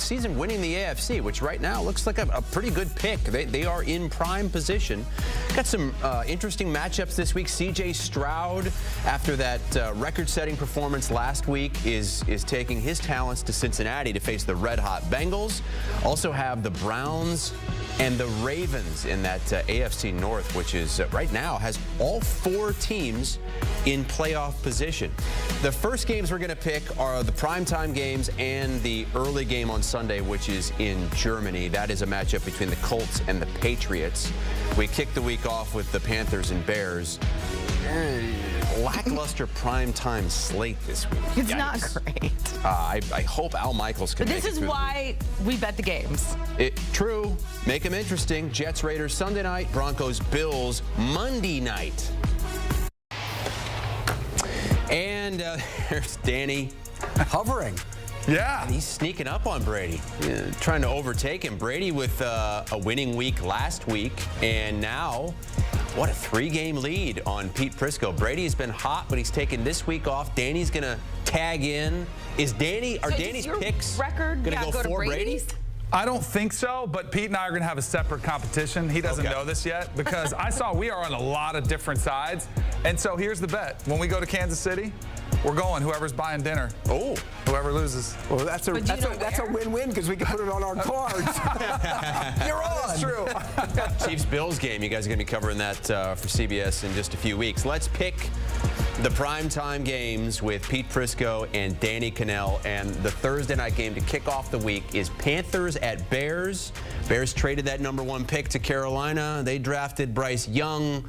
season winning the AFC, which right now looks like a pretty good pick. They are in prime position. Got some interesting matchups this week. C.J. Stroud, after that record-setting performance last week, is taking his talents to Cincinnati to face the red-hot Bengals. Also have the Browns and the Ravens in that AFC North, which is right now has all 4 teams in playoff position. The first games we're going to pick are the primetime games and the early game on Sunday, which is in Germany. That is a matchup between the Colts and the Patriots. We kicked the week off with the Panthers and Bears. Lackluster primetime slate this week. It's not great. I hope Al Michaels can make it through. This is why we bet the games. True. Make them interesting. Jets, Raiders Sunday night. Broncos, Bills Monday night. And there's Danny hovering. Yeah. And he's sneaking up on Brady, trying to overtake him. Brady with a winning week last week, and now what a 3-game lead on Pete Prisco. Brady's been hot, but he's taken this week off. Danny's going to tag in. Are Danny's picks going to go for Brady? I don't think so, but Pete and I are going to have a separate competition. He doesn't know this yet because I saw we are on a lot of different sides. And so here's the bet. When we go to Kansas City, we're going whoever's buying dinner. Oh. Whoever loses. Well, that's a win-win because we can put it on our cards. You're on. That's true. Chiefs-Bills game. You guys are going to be covering that for CBS in just a few weeks. Let's pick the primetime games with Pete Prisco and Danny Kanell. And the Thursday night game to kick off the week is Panthers at Bears. Bears traded that #1 pick to Carolina. They drafted Bryce Young.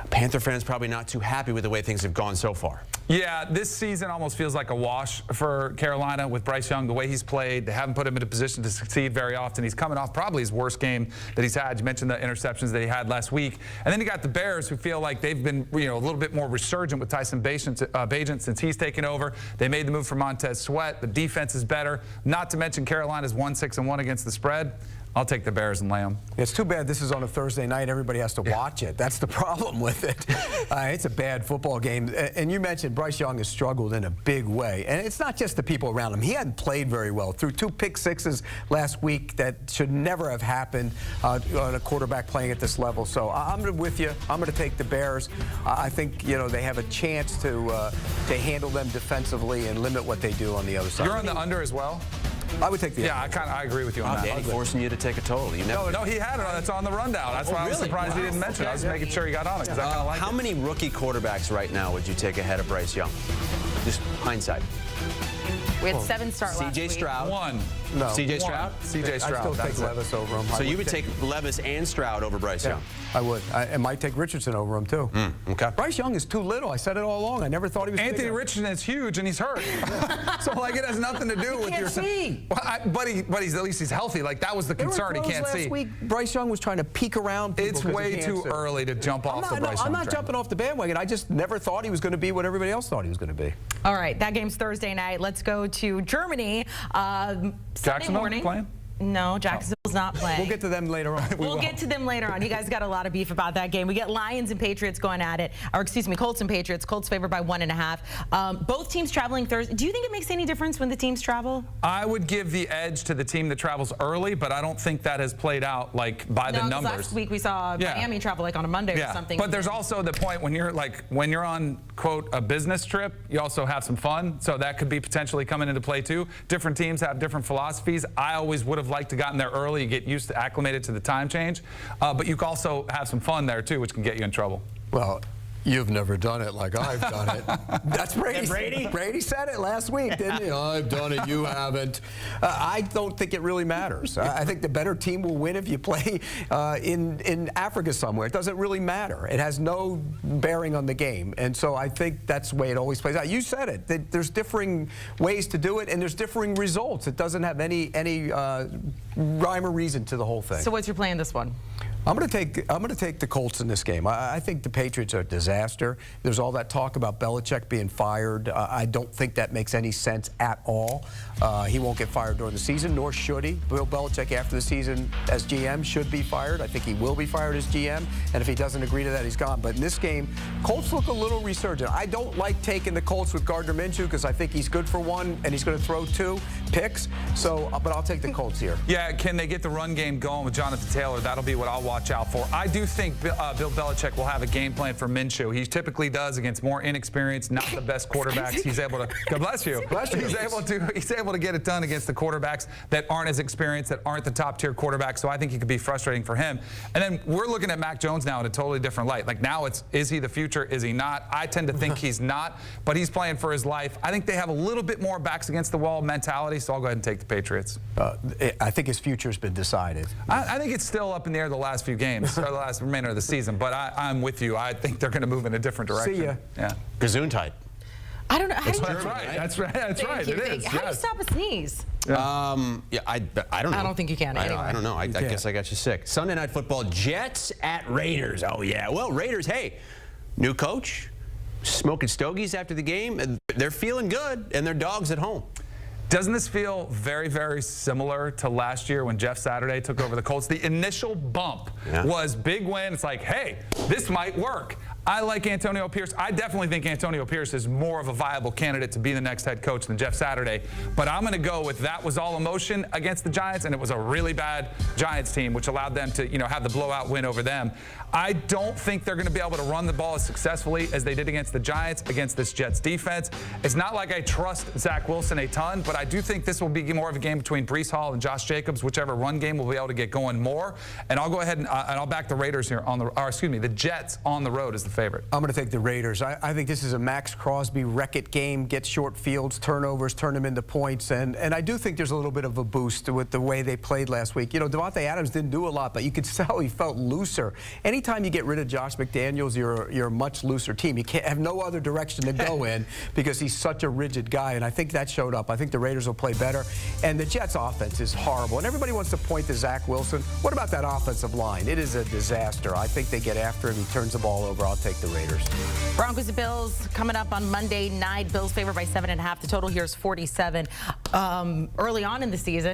Panther fans probably not too happy with the way things have gone so far. Yeah, this season almost feels like a wash for Carolina with Bryce Young, the way he's played. They haven't put him in a position to succeed very often. He's coming off probably his worst game that he's had. You mentioned the interceptions that he had last week. And then you got the Bears, who feel like they've been a little bit more resurgent with Tyson Bagent since he's taken over. They made the move for Montez Sweat. The defense is better. Not to mention Carolina's 1-6-1 against the spread. I'll take the Bears and lay them. It's too bad this is on a Thursday night. Everybody has to watch it. That's the problem with it. It's a bad football game. And you mentioned Bryce Young has struggled in a big way. And it's not just the people around him. He hadn't played very well. Threw 2 pick-sixes last week that should never have happened on a quarterback playing at this level. So I'm with you. I'm going to take the Bears. I think, they have a chance to handle them defensively and limit what they do on the other side. You're on the under as well? I would take the I agree with you on that. Danny forcing you to take a total. No, he had it. That's on the rundown. That's why I was surprised he didn't mention it. I was making sure he got on it because I kind of like it. How many rookie quarterbacks right now would you take ahead of Bryce Young? Just hindsight. We had 7 start last week. C.J. Stroud. 1. No. C.J. Stroud? C.J. Stroud. I still take Levis over him. So you would take Levis and Stroud over Bryce Young? I would. I might take Richardson over him, too. Okay. Bryce Young is too little. I said it all along. I never thought he was Anthony bigger. Richardson is huge, and he's hurt. So, it has nothing to do with your... See. Well, but at least he's healthy. That was the concern. He can't see. Last week, Bryce Young was trying to peek around people. It's way too early to jump off the Bryce Young I'm not jumping off the bandwagon. I just never thought he was going to be what everybody else thought he was going to be. All right, that game's Thursday night. Let's go to Germany. Sunday morning. Playing? No, Jacksonville's not playing. We'll get to them later on. We'll get to them later on. You guys got a lot of beef about that game. We get Lions and Patriots going at it. Or excuse me, Colts and Patriots. Colts favored by 1.5. Both teams traveling Thursday. Do you think it makes any difference when the teams travel? I would give the edge to the team that travels early, but I don't think that has played out by the numbers. Last week we saw Miami travel on a Monday or something. But there's also the point when you're on, quote, a business trip, you also have some fun. So that could be potentially coming into play too. Different teams have different philosophies. I always would have liked to gotten there early. You get used to acclimated to the time change. But you can also have some fun there too, which can get you in trouble. Well, you've never done it like I've done it. That's Brady. Brady said it last week, didn't he? I've done it, you haven't. I don't think it really matters. I think the better team will win if you play in Africa somewhere. It doesn't really matter. It has no bearing on the game. And so I think that's the way it always plays out. You said it. There's differing ways to do it, and there's differing results. It doesn't have any rhyme or reason to the whole thing. So what's your plan this one? I'm going to take the Colts in this game. I think the Patriots are a disaster. There's all that talk about Belichick being fired. I don't think that makes any sense at all. He won't get fired during the season, nor should he. Bill Belichick, after the season as GM, should be fired. I think he will be fired as GM, and if he doesn't agree to that, he's gone. But in this game, Colts look a little resurgent. I don't like taking the Colts with Gardner Minshew because I think he's good for one, and he's going to throw 2 picks. So, but I'll take the Colts here. Yeah, can they get the run game going with Jonathan Taylor? That'll be what I'll watch out for. I do think Bill Belichick will have a game plan for Minshew. He typically does against more inexperienced, not the best quarterbacks. He's able to, God bless you. Bless you. He's able to get it done against the quarterbacks that aren't as experienced, that aren't the top tier quarterbacks. So I think it could be frustrating for him. And then we're looking at Mac Jones now in a totally different light. Like now it's, is he the future? Is he not? I tend to think he's not, but he's playing for his life. I think they have a little bit more backs against the wall mentality, so I'll go ahead and take the Patriots. I think his future's been decided. I think it's still up in the air the last few games, or the last remainder of the season, but I'm with you. I think they're going to move in a different direction. See ya. Yeah. Gesundheit. I don't know. That's right. That's right. That's right. It is. How do you stop a sneeze? Yeah, I don't know. I don't think you can. Anyway. I don't know. I guess I got you sick. Sunday Night Football, Jets at Raiders. Oh, yeah. Well, Raiders, hey, new coach, smoking stogies after the game, and they're feeling good, and they're dogs at home. Doesn't this feel very, very similar to last year when Jeff Saturday took over the Colts? The initial bump was big win. It's like, hey, this might work. I like Antonio Pierce. I definitely think Antonio Pierce is more of a viable candidate to be the next head coach than Jeff Saturday. But I'm going to go with that was all emotion against the Giants, and it was a really bad Giants team, which allowed them to, have the blowout win over them. I don't think they're going to be able to run the ball as successfully as they did against the Giants, against this Jets defense. It's not like I trust Zach Wilson a ton, but I do think this will be more of a game between Breece Hall and Josh Jacobs, whichever run game will be able to get going more. And I'll go ahead and I'll back the Raiders here the Jets on the road as the favorite. I'm going to take the Raiders. I think this is a Max Crosby wreck-it game, get short fields, turnovers, turn them into points. And I do think there's a little bit of a boost with the way they played last week. Devontae Adams didn't do a lot, but you could tell he felt looser. Anytime you get rid of Josh McDaniels, you're a much looser team. You can't have no other direction to go in because he's such a rigid guy, and I think that showed up. I think the Raiders will play better. And the Jets' offense is horrible. And everybody wants to point to Zach Wilson. What about that offensive line? It is a disaster. I think they get after him. He turns the ball over. I'll take the Raiders. Broncos and Bills coming up on Monday night. Bills favored by 7.5. The total here is 47. Early on in the season,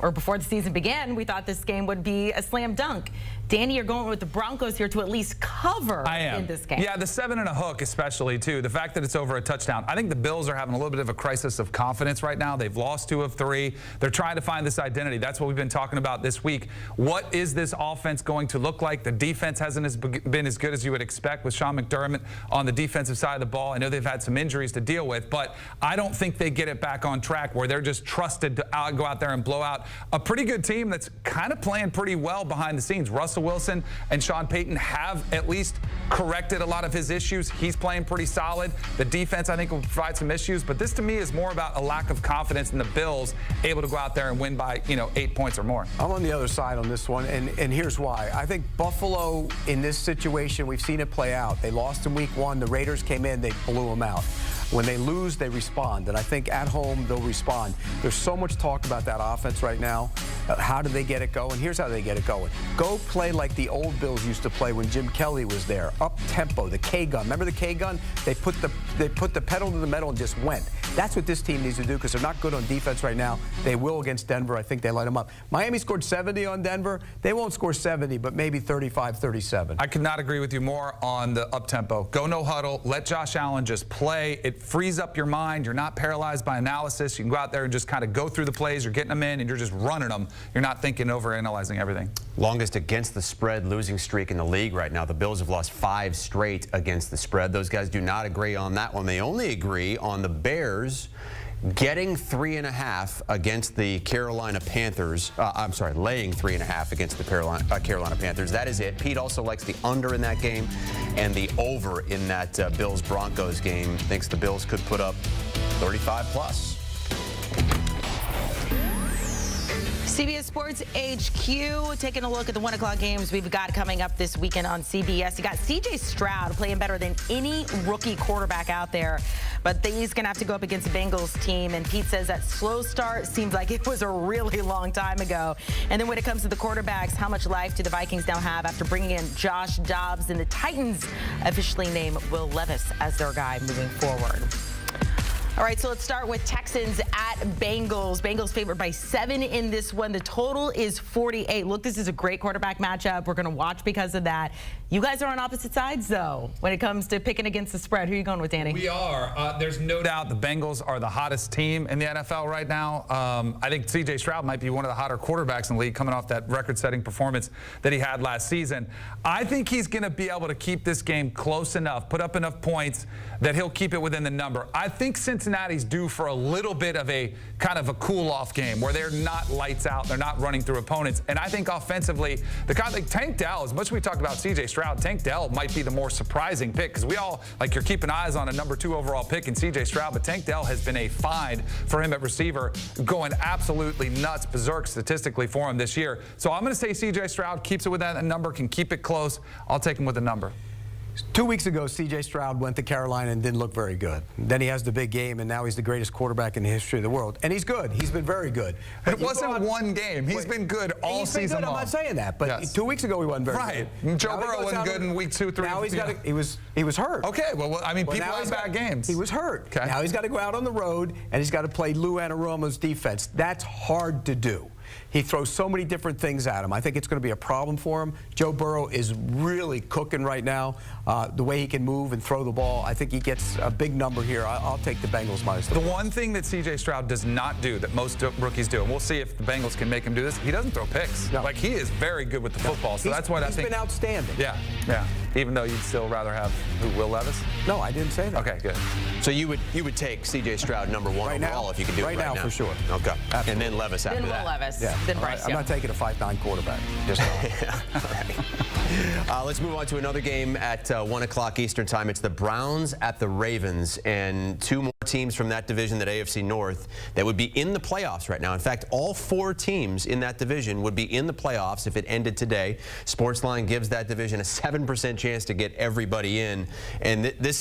or before the season began, we thought this game would be a slam dunk. Danny, you're going with the Broncos here to at least cover in this game. Yeah, the 7 and a hook especially, too. The fact that it's over a touchdown. I think the Bills are having a little bit of a crisis of confidence right now. They've lost 2 of 3. They're trying to find this identity. That's what we've been talking about this week. What is this offense going to look like? The defense hasn't been as good as you would expect with Sean McDermott on the defensive side of the ball. I know they've had some injuries to deal with, but I don't think they get it back on track where they're just trusted to go out there and blow out a pretty good team that's kind of playing pretty well behind the scenes. Russell Wilson and Sean Payton have at least corrected a lot of his issues. He's playing pretty solid. The defense, I think, will provide some issues, but this to me is more about a lack of confidence in the Bills able to go out there and win by 8 points or more. I'm on the other side on this one, and here's why. I think Buffalo, in this situation, we've seen it play out. They lost in week 1. The Raiders came in, they blew them out. When they lose, they respond, and I think at home they'll respond. There's so much talk about that offense right now. How do they get it going? Here's how they get it going. Go play like the old Bills used to play when Jim Kelly was there. Up tempo, the K-gun. Remember the K-gun? They put the pedal to the metal and just went. That's what this team needs to do because they're not good on defense right now. They will against Denver. I think they light them up. Miami scored 70 on Denver. They won't score 70, but maybe 35, 37. I could not agree with you more on the up-tempo. Go no huddle. Let Josh Allen just play. It frees up your mind. You're not paralyzed by analysis. You can go out there and just kind of go through the plays. You're getting them in, and you're just running them. You're not thinking over analyzing everything. Longest against the spread losing streak in the league right now. The Bills have lost 5 straight against the spread. Those guys do not agree on that one. They only agree on the Bears getting 3.5 against the Carolina Panthers. I'm sorry, laying 3.5 against the Carolina Panthers. That is it. Pete also likes the under in that game and the over in that Bills-Broncos game. Thinks the Bills could put up 35 plus. CBS Sports HQ, taking a look at the 1 o'clock games we've got coming up this weekend on CBS. You got CJ Stroud playing better than any rookie quarterback out there, but he's going to have to go up against the Bengals team, and Pete says that slow start seems like it was a really long time ago. And then when it comes to the quarterbacks, how much life do the Vikings now have after bringing in Josh Dobbs, and the Titans officially name Will Levis as their guy moving forward? All right, so let's start with Texans at Bengals. Bengals favored by 7 in this one. The total is 48. Look, this is a great quarterback matchup. We're going to watch because of that. You guys are on opposite sides, though, when it comes to picking against the spread. Who are you going with, Danny? We are. There's no doubt the Bengals are the hottest team in the NFL right now. I think C.J. Stroud might be one of the hotter quarterbacks in the league coming off that record-setting performance that he had last season. I think he's going to be able to keep this game close enough, put up enough points that he'll keep it within the number. I think Cincinnati's due for a little bit of a kind of a cool-off game where they're not lights out, they're not running through opponents. And I think offensively, the guy like Tank Dell, as much as we talked about C.J. Stroud, Tank Dell might be the more surprising pick because we all, like, you're keeping eyes on a number 2 overall pick in C.J. Stroud, but Tank Dell has been a find for him at receiver, going absolutely nuts, berserk statistically for him this year. So I'm going to say C.J. Stroud keeps it with that number, can keep it close. I'll take him with a number. 2 weeks ago, C.J. Stroud went to Carolina and didn't look very good. Then he has the big game, and now he's the greatest quarterback in the history of the world. And he's good. He's been very good. But it wasn't one game. He's been good all season long. I'm not saying that, but yes. 2 weeks ago he wasn't very good. Right. Joe Burrow wasn't good in week 2, 3. Now he's got he was hurt. Okay. Well, I mean, people have bad games. He was hurt. Okay. Now he's got to go out on the road, and he's got to play Lou Anarumo's defense. That's hard to do. He throws so many different things at him. I think it's going to be a problem for him. Joe Burrow is really cooking right now. The way he can move and throw the ball, I think he gets a big number here. I'll take the Bengals minus the one thing that C.J. Stroud does not do that most rookies do, and we'll see if the Bengals can make him do this, he doesn't throw picks. No. Like, he is very good with the football, so that's what I think. He's been outstanding. Yeah, yeah. Even though you'd still rather have Will Levis? No, I didn't say that. Okay, good. So you would take C.J. Stroud number 1 overall if you can do it right now? Right now, for sure. Okay. Absolutely. And then Levis after that. Then Will Levis. Yeah. Then Bryce I'm Young. not taking a 5'9" quarterback. Just All right. Let's move on to another game at 1 o'clock Eastern time. It's the Browns at the Ravens, and 2 more teams from that division, that AFC North, that would be in the playoffs right now. In fact, all 4 teams in that division would be in the playoffs if it ended today. Sportsline gives that division a 7% chance to get everybody in, and this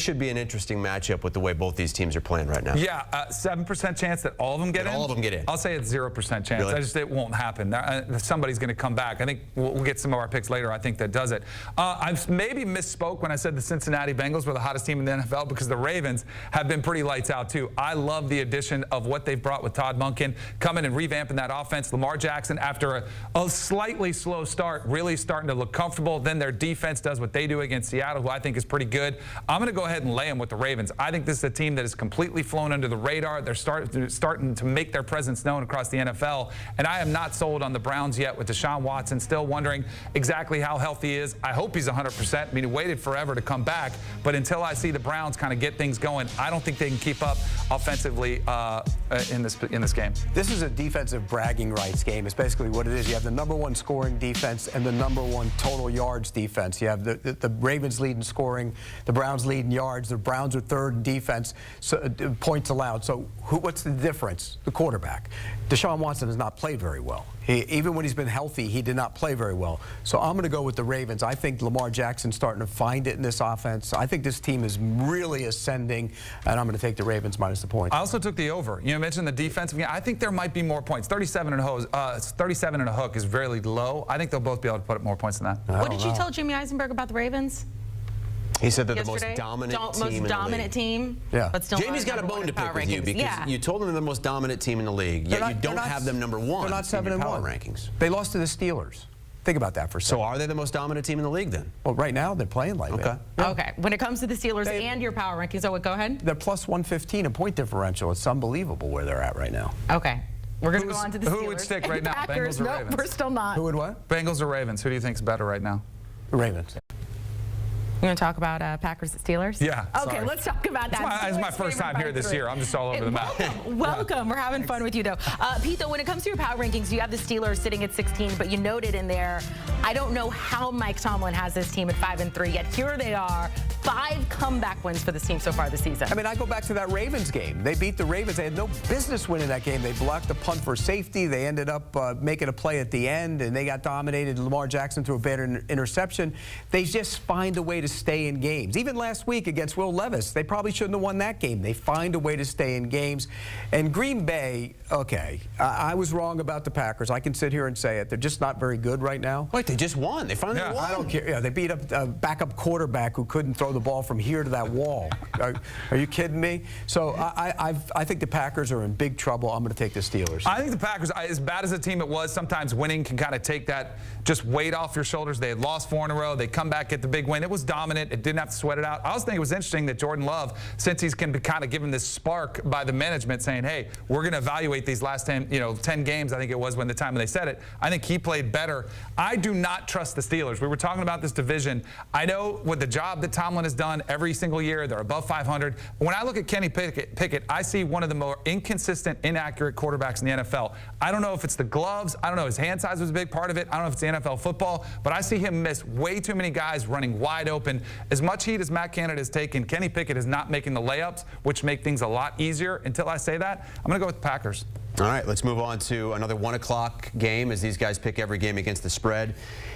should be an interesting matchup with the way both these teams are playing right now. Yeah, 7% chance that all of them get in? All of them get in. I'll say it's 0% chance. Really? It won't happen. Somebody's going to come back. I think we'll get some of our picks later. I think that does it. I maybe misspoke when I said the Cincinnati Bengals were the hottest team in the NFL, because the Ravens have been pretty lights out too. I love the addition of what they've brought with Todd Monken, coming and revamping that offense. Lamar Jackson, after a slightly slow start, really starting to look comfortable. Then their defense does what they do against Seattle, who I think is pretty good. I'm going to go ahead and lay them with the Ravens. I think this is a team that has completely flown under the radar. They're starting to make their presence known across the NFL, and I am not sold on the Browns yet with Deshaun Watson. Still wondering exactly how healthy he is. I hope he's 100%. I mean, he waited forever to come back, but until I see the Browns kind of get things going, I don't think they can keep up offensively in this game. This is a defensive bragging rights game. It's basically what it is. You have the number 1 scoring defense and the number 1 total yards defense. You have the Ravens lead in scoring, the Browns lead in yards. The Browns are 3rd in defense, so, points allowed. So what's the difference? The quarterback. Deshaun Watson has not played very well. Even when he's been healthy, he did not play very well. So I'm going to go with the Ravens. I think Lamar Jackson's starting to find it in this offense. I think this team is really ascending, and I'm going to take the Ravens minus the points. I also took the over. You mentioned the defensive game. I think there might be more points. 37 and a hook is really low. I think they'll both be able to put up more points than that. What did you tell Jimmy Eisenberg about the Ravens? He said they're yesterday? the most dominant team most in dominant the league. team. Yeah. But still Jamie's got a bone to pick with you because you told them they're the most dominant team in the league, yet you don't have them number 1 They're not 7 in your and power 1 rankings. They lost to the Steelers. Think about that for a second. So are they the most dominant team in the league then? Well, right now they're playing like that. Yeah. Okay. When it comes to the Steelers and your power rankings, go ahead. They're plus 115 in point differential. It's unbelievable where they're at right now. Okay. We're going to go on to the Steelers. Who would stick right now, Packers. Bengals or Nope, Ravens? we're still not. Who would what? Bengals or Ravens? Who do you think is better right now? The Ravens. You want to talk about Packers at Steelers? Yeah. Okay, sorry. let's talk about that. It's my first time here this year. I'm just all over the map. Welcome. We're having fun with you, though. Pete, though, when it comes to your power rankings, you have the Steelers sitting at 16, but you noted in there, I don't know how Mike Tomlin has this team at 5-3, yet here they are, 5 comeback wins for this team so far this season. I mean, I go back to that Ravens game. They beat the Ravens. They had no business winning that game. They blocked a punt for safety. They ended up making a play at the end, and they got dominated. Lamar Jackson threw a bad interception. They just find a way to stay in games. Even last week against Will Levis, they probably shouldn't have won that game. They find a way to stay in games. And Green Bay, okay, I was wrong about the Packers. I can sit here and say it. They're just not very good right now. Wait, they just won. They finally won. I don't care. Yeah, they beat up a backup quarterback who couldn't throw the ball from here to that wall. Are you kidding me? So I think the Packers are in big trouble. I'm going to take the Steelers. I think the Packers, as bad as a team it was, sometimes winning can kind of take that just weight off your shoulders. They had lost 4 in a row. They come back, get the big win. It was dominant. It didn't have to sweat it out. I also think it was interesting that Jordan Love, since he's kind of given this spark by the management saying, hey, we're going to evaluate these last 10 games, I think it was when they said it. I think he played better. I do not trust the Steelers. We were talking about this division. I know with the job that Tomlin has done every single year, they're above 500. When I look at Kenny Pickett, I see one of the more inconsistent, inaccurate quarterbacks in the NFL. I don't know if it's the gloves. I don't know. His hand size was a big part of it. I don't know if it's the NFL football, but I see him miss way too many guys running wide open. As much heat as Matt Canada has taken, Kenny Pickett is not making the layups, which make things a lot easier. Until I say that, I'm going to go with the Packers. All right, let's move on to another 1 o'clock game as these guys pick every game against the spread.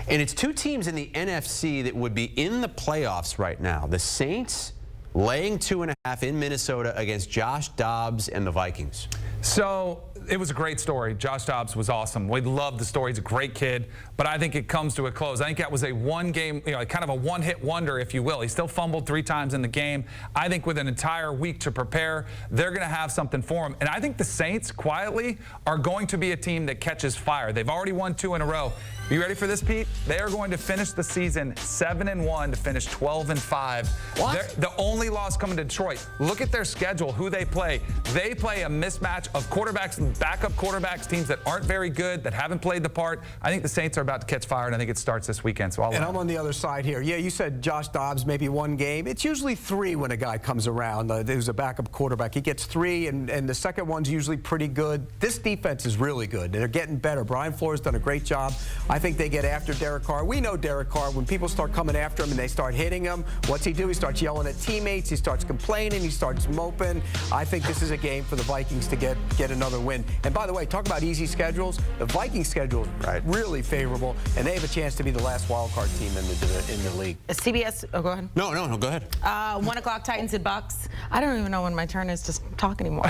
And it's 2 teams in the NFC that would be in the playoffs right now. The Saints laying 2.5 in Minnesota against Josh Dobbs and the Vikings. So it was a great story. Josh Dobbs was awesome. We loved the story. He's a great kid, but I think it comes to a close. I think that was a one-game, kind of a one-hit wonder, if you will. He still fumbled 3 times in the game. I think with an entire week to prepare, they're going to have something for him. And I think the Saints, quietly, are going to be a team that catches fire. They've already won 2 in a row. Are you ready for this, Pete? They are going to finish the season 7-1 to finish 12-5. What? The only loss coming to Detroit. Look at their schedule, who they play. They play a mismatch of quarterbacks and backup quarterbacks, teams that aren't very good, that haven't played the part. I think the Saints are about to catch fire, and I think it starts this weekend. So I'm on the other side here. Yeah, you said Josh Dobbs, maybe 1 game. It's usually 3 when a guy comes around. There's a backup quarterback. He gets 3, and the second one's usually pretty good. This defense is really good. They're getting better. Brian Flores done a great job. I think they get after Derek Carr. We know Derek Carr, when people start coming after him and they start hitting him, what's he do? He starts yelling at teammates. He starts complaining. He starts moping. I think this is a game for the Vikings to get another win. And by the way, talk about easy schedules. The Vikings schedule is really favorable, and they have a chance to be the last wild card team in the league. CBS, go ahead. No, go ahead. 1 o'clock, Titans and Bucks. I don't even know when my turn is to talk anymore.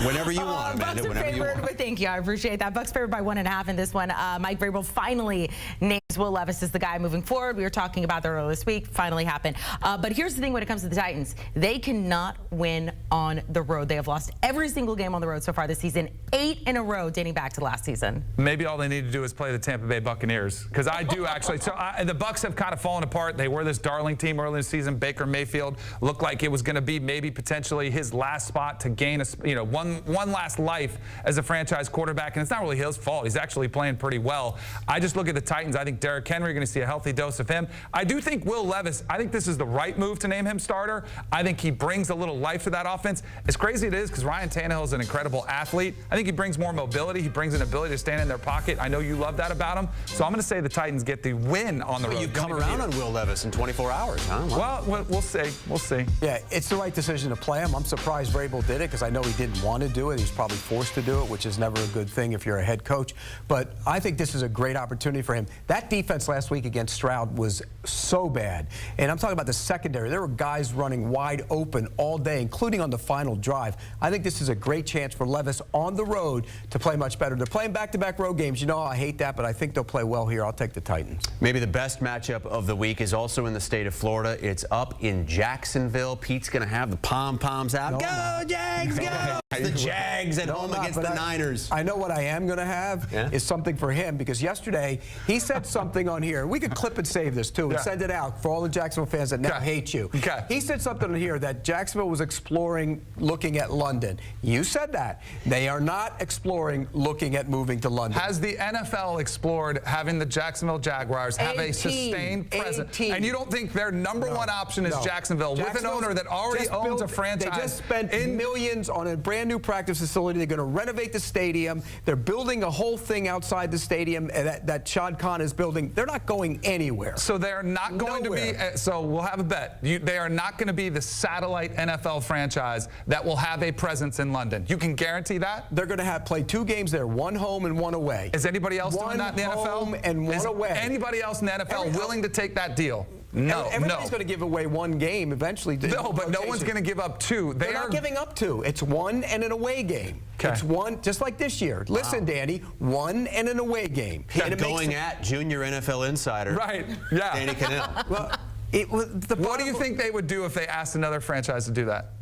Whenever you want, Amanda, whenever you want. Thank you, I appreciate that. Bucks favored by 1.5 in this one. Mike Vrabel finally names Will Levis as the guy moving forward. We were talking about that earlier this week. Finally happened. But here's the thing when it comes to the Titans. They cannot win on the road. They have lost every single game on the road so far this season. 8 in a row dating back to last season. Maybe all they need to do is play the Tampa Bay Buccaneers, because I do actually. So the Bucs have kind of fallen apart. They were this darling team early in the season. Baker Mayfield looked like it was going to be maybe potentially his last spot to gain one last life as a franchise quarterback, and it's not really his fault. He's actually playing pretty well. I just look at the Titans. I think Derrick Henry, going to see a healthy dose of him. I do think Will Levis, I think this is the right move to name him starter. I think he brings a little life to that offense. As crazy it is, because Ryan Tannehill is an incredible athlete, I think he brings more mobility. He brings an ability to stand in their pocket. I know you love that about him. So I'm going to say the Titans get the win on the road. You come around on Will Levis in 24 hours, huh? Well, we'll see. We'll see. Yeah, it's the right decision to play him. I'm surprised Vrabel did it, because I know he didn't want to do it. He was probably forced to do it, which is never a good thing if you're a head coach. But I think this is a great opportunity for him. That defense last week against Stroud was so bad. And I'm talking about the secondary. There were guys running wide open all day, including on the final drive. I think this is a great chance for Levis on the road to play much better. They're playing back-to-back road games. You know, I hate that, but I think they'll play well here. I'll take the Titans. Maybe the best matchup of the week is also in the state of Florida. It's up in Jacksonville. Pete's going to have the pom-poms out. Go, Jags, go! The Jags at home against the Niners. I know what I am going to have is something for him, because yesterday he said something on here. We could clip and save this, too, and send it out for all the Jacksonville fans that now hate you. He said something on here that Jacksonville was exploring looking at London. You said that. They are not exploring looking at moving to London. Has the NFL explored having the Jacksonville Jaguars have a sustained presence? And you don't think their number one option is Jacksonville with an owner that already owns a franchise? They just spent millions on a brand new practice facility. They're going to renovate the stadium. They're building a whole thing outside the stadium that Shad Khan is building. They're not going anywhere. So they're not going to be, so we'll have a bet. They are not going to be the satellite NFL franchise that will have a presence in London. You can guarantee that? They're going to play 2 games there, 1 home and 1 away. Is anybody else doing that in the NFL? 1 home and 1 away. Anybody else in the NFL willing to take that deal? No, Everybody's going to give away 1 game eventually. No, but no one's going to give up 2. They're not giving up 2. It's 1 and an away game. Okay. It's 1, just like this year. Listen, Danny, 1 and an away game. And going at junior NFL insider. Right, yeah. Danny Kanell. Well, what do you think they would do if they asked another franchise to do that?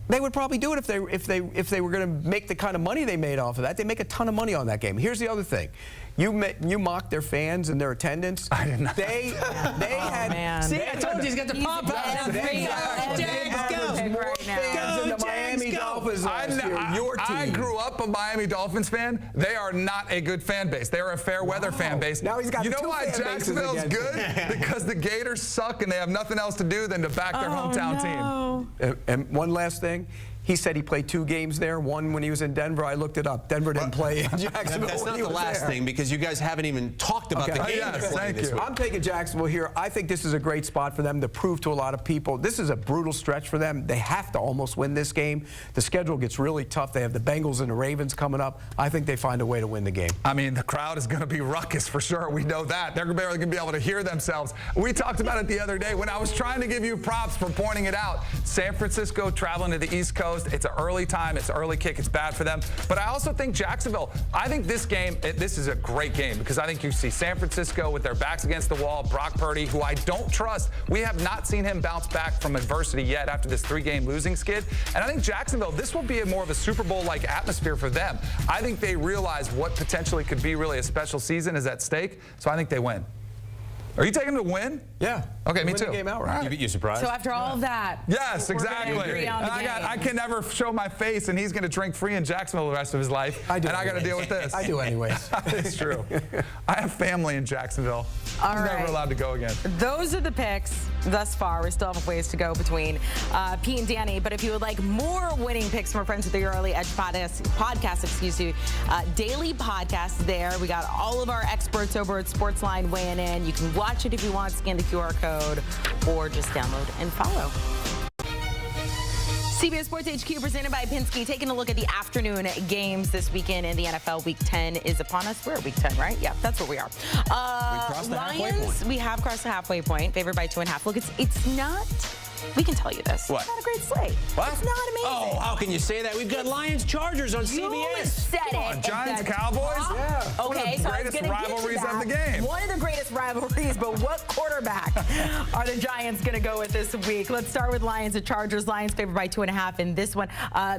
They would probably do it if they were going to make the kind of money they made off of that. They make a ton of money on that game. Here's the other thing. You mocked their fans and their attendance. I did not. They had. Man. See, I told you he's got the pop out. There's more fans in the Miami Dolphins last year. Your team. I grew up a Miami Dolphins fan. They are not a good fan base. They are a fair weather fan base. Now he's got You know why Jacksonville's good? Because the Gators suck and they have nothing else to do than to back their hometown team. And one last thing. He said he played 2 games there, 1 when he was in Denver. I looked it up. Denver didn't play in Jacksonville. That's not the last thing, because you guys haven't even talked about the game. Yes, thank you. I'm taking Jacksonville here. I think this is a great spot for them to prove to a lot of people. This is a brutal stretch for them. They have to almost win this game. The schedule gets really tough. They have the Bengals and the Ravens coming up. I think they find a way to win the game. I mean, the crowd is going to be ruckus for sure. We know that. They're barely going to be able to hear themselves. We talked about it the other day when I was trying to give you props for pointing it out. San Francisco traveling to the East Coast. It's an early time. It's an early kick. It's bad for them. But I also think Jacksonville, I think this game, this is a great game because I think you see San Francisco with their backs against the wall, Brock Purdy, who I don't trust. We have not seen him bounce back from adversity yet after this 3-game losing skid. And I think Jacksonville, this will be more of a Super Bowl-like atmosphere for them. I think they realize what potentially could be really a special season is at stake, so I think they win. Are you taking them to win? Yeah. Okay, me too. The game outright. You surprised? So after all of that, yes, exactly. I can never show my face, and he's going to drink free in Jacksonville the rest of his life. I do. And I got to deal with this. I do anyways. It's true. I have family in Jacksonville. All right. Never allowed to go again. Those are the picks thus far. We still have ways to go between Pete and Danny. But if you would like more winning picks from our friends with the Early Edge podcast, daily podcast there. We got all of our experts over at Sportsline weighing in. You can watch it if you want, scan the QR code, or just download and follow. CBS Sports HQ presented by Penske. Taking a look at the afternoon games this weekend in the NFL. Week 10 is upon us. We're at Week 10, right? Yeah, that's where we are. We crossed the halfway point. We have crossed the halfway point, favored by 2.5. Look, it's not. We can tell you this. What? It's not a great slate. What? It's not amazing. Oh, how can you say that? We've got Lions-Chargers on You CBS. said Come on, Giants-Cowboys? Yeah. One of the greatest rivalries of the game. One of the greatest rivalries, but what quarterback are the Giants going to go with this week? Let's start with Lions and Chargers. Lions favored by 2.5 in this one.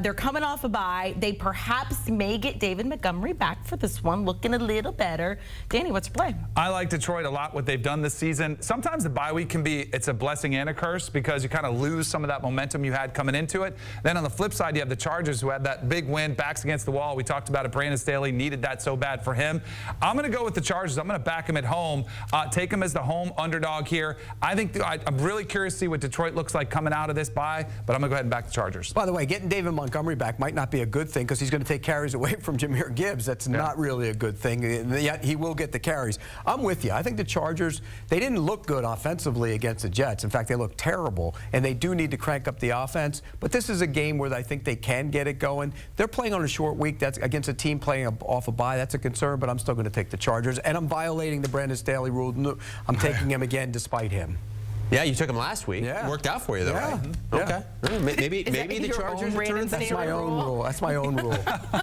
They're coming off a bye. They perhaps may get David Montgomery back for this one, looking a little better. Danny, what's your play? I like Detroit a lot, what they've done this season. Sometimes the bye week it's a blessing and a curse because you kind of lose some of that momentum you had coming into it. Then on the flip side, you have the Chargers who had that big win, backs against the wall. We talked about it. Brandon Staley needed that so bad for him. I'm going to go with the Chargers. I'm going to back him at home, take him as the home underdog here. I think I'm really curious to see what Detroit looks like coming out of this bye, but I'm going to go ahead and back the Chargers. By the way, getting David Montgomery back might not be a good thing because he's going to take carries away from Jahmyr Gibbs. That's not really a good thing. Yet he will get the carries. I'm with you. I think the Chargers, they didn't look good offensively against the Jets. In fact, they look terrible, and they do need to crank up the offense. But this is a game where I think they can get it going. They're playing on a short week. That's against a team playing off a bye. That's a concern, but I'm still going to take the Chargers. And I'm violating the Brandon Staley rule. I'm taking him again despite him. Yeah, you took him last week. Yeah. Worked out for you, though, Yeah. right? Okay. Maybe the Chargers return. That's my own rule. That's my own rule.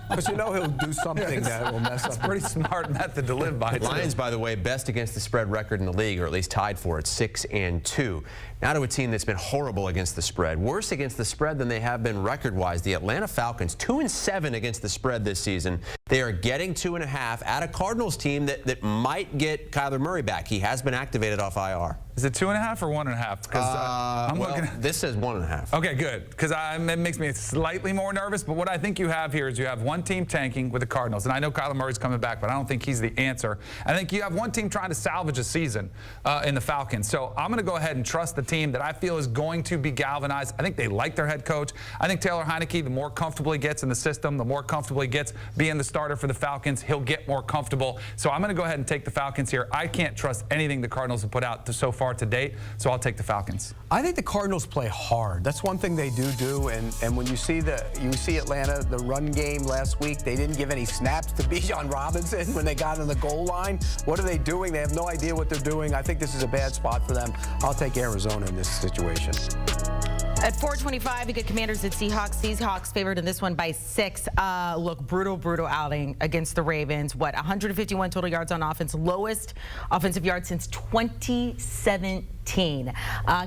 Because you know he'll do something that will mess up. That's a pretty smart method to live by. Lions, by the way, best against the spread record in the league, or at least tied for it, 6-2. Now to a team that's been horrible against the spread. Worse against the spread than they have been record-wise. The Atlanta Falcons, 2-7 against the spread this season. They are getting 2.5 at a Cardinals team that might get Kyler Murray back. He has been activated off IR. Is it 2.5 or 1.5? Because I'm well, looking. This says 1.5. Okay, good, because it makes me slightly more nervous. But what I think you have here is you have one team tanking with the Cardinals, and I know Kyler Murray's coming back, but I don't think he's the answer. I think you have one team trying to salvage a season in the Falcons. So I'm going to go ahead and trust the team that I feel is going to be galvanized. I think they like their head coach. I think Taylor Heineke, the more comfortable he gets in the system, the more comfortable he gets being the starter for the Falcons, he'll get more comfortable. So I'm going to go ahead and take the Falcons here. I can't trust anything the Cardinals have put out so far to date, so I'll take the Falcons. I think the Cardinals play hard. That's one thing they do. And when you see Atlanta, the run game last week, they didn't give any snaps to Bijan Robinson when they got on the goal line. What are they doing? They have no idea what they're doing. I think this is a bad spot for them. I'll take Arizona in this situation. At 425, you get Commanders at Seahawks. Seahawks favored in this one by 6. Look, brutal outing against the Ravens. 151 total yards on offense, lowest offensive yards since 2017.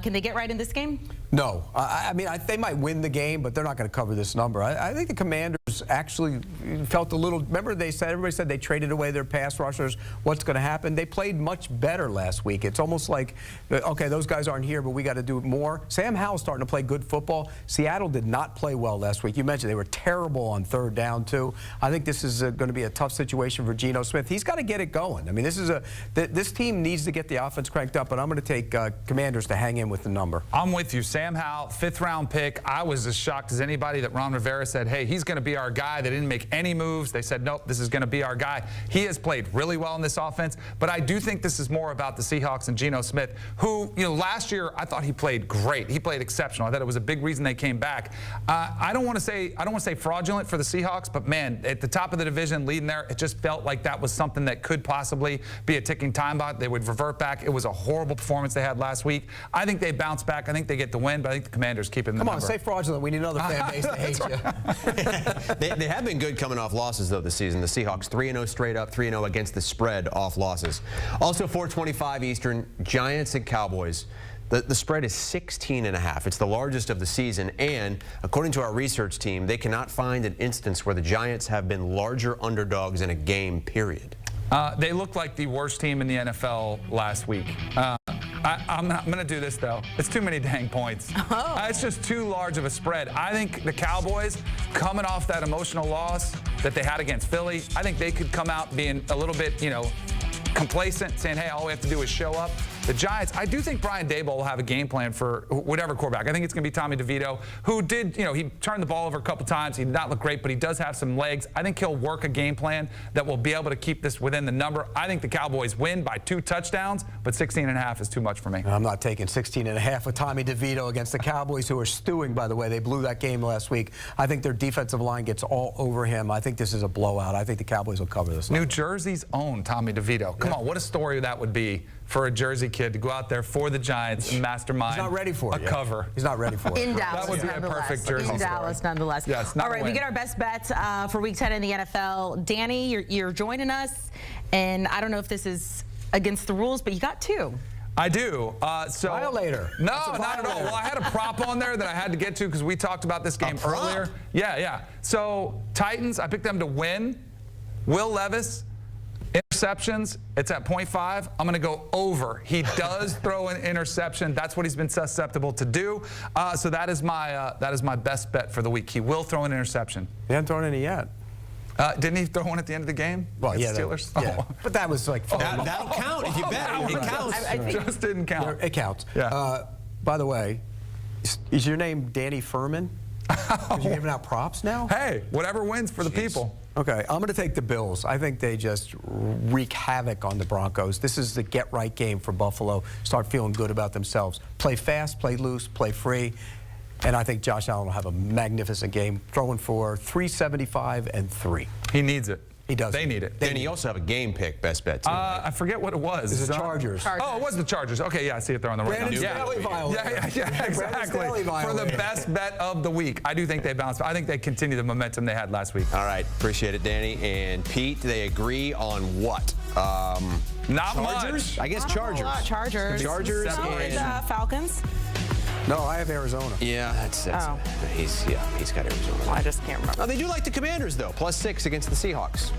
Can they get right in this game? No. I mean, they might win the game, but they're not going to cover this number. I think the Commanders actually felt a little. Remember, everybody said they traded away their pass rushers. What's going to happen? They played much better last week. It's almost like, okay, those guys aren't here, but we got to do more. Sam Howell's starting to play good football. Seattle did not play well last week. You mentioned they were terrible on third down, too. I think this is going to be a tough situation for Geno Smith. He's got to get it going. I mean, this team needs to get the offense cranked up, but I'm going to take Commanders to hang in with the number. I'm with you. Sam Howell, 5th-round pick. I was as shocked as anybody that Ron Rivera said, hey, he's going to be our guy. They didn't make any moves. They said, nope, this is going to be our guy. He has played really well in this offense, but I do think this is more about the Seahawks and Geno Smith, who, last year I thought he played great. He played exceptional. I thought it was a big reason they came back. I don't want to say fraudulent for the Seahawks, but man, at the top of the division, leading there, it just felt like that was something that could possibly be a ticking time bomb. They would revert back. It was a horrible performance they had last week. I think they bounce back. I think they get the win, but I think the Commanders keep it in the number. Come on, say fraudulent. We need another fan base to hate you. They have been good coming off losses, though, this season. The Seahawks 3-0 straight up, 3-0 against the spread off losses. Also, 4:25 Eastern, Giants and Cowboys. The spread is 16.5. It's the largest of the season, and according to our research team, they cannot find an instance where the Giants have been larger underdogs in a game, period. They looked like the worst team in the NFL last week. I'm going to do this, though. It's too many dang points. It's just too large of a spread. I think the Cowboys, coming off that emotional loss that they had against Philly, I think they could come out being a little bit, complacent, saying, hey, all we have to do is show up. The Giants, I do think Brian Daboll will have a game plan for whatever quarterback. I think it's going to be Tommy DeVito, who did, he turned the ball over a couple times. He did not look great, but he does have some legs. I think he'll work a game plan that will be able to keep this within the number. I think the Cowboys win by 2 touchdowns, but 16.5 is too much for me. I'm not taking 16.5 with Tommy DeVito against the Cowboys, who are stewing, by the way. They blew that game last week. I think their defensive line gets all over him. I think this is a blowout. I think the Cowboys will cover this. New Jersey's own Tommy DeVito. Come on, what a story that would be for a Jersey kid to go out there for the Giants and mastermind. He's not ready for it. Cover. He's not ready for it. In Dallas, that would be a perfect Jersey story. In Dallas, nonetheless. Yes, all right, we get our best bets for Week 10 in the NFL. Danny, you're joining us, and I don't know if this is against the rules, but you got 2. I do. Violator. No, not at all. Well, I had a prop on there that I had to get to because we talked about this game earlier. Yeah. So Titans, I picked them to win. Will Levis. Interceptions, it's at 0.5. I'm going to go over. He does throw an interception. That's what he's been susceptible to do. So that is my best bet for the week. He will throw an interception. He hasn't thrown any yet. Didn't he throw one at the end of the game? Well, yeah, Steelers. Yeah. But that was like That'll count if you bet. It counts. It just didn't count. It counts. Yeah. By the way, is your name Danny Furman? Because you're giving out props now? Hey, whatever wins for the people. Okay, I'm going to take the Bills. I think they just wreak havoc on the Broncos. This is the get-right game for Buffalo. Start feeling good about themselves. Play fast, play loose, play free. And I think Josh Allen will have a magnificent game, throwing for 375 and 3. He needs it. He does. They need it. Then you also have a game pick best bet, too. Right? I forget what it was. It's the Chargers. Oh, it was the Chargers. Okay, yeah, I see it there on the right. Brandon Staley violator. Yeah, exactly. For the best bet of the week. I do think they bounce. I think they continue the momentum they had last week. All right, appreciate it, Danny. And Pete, they agree on what? Not Chargers? much. I guess Chargers. Chargers. And Falcons. No, I have Arizona. Yeah, that's he's got Arizona. I just can't remember. Oh, they do like the Commanders, though. +6 against the Seahawks.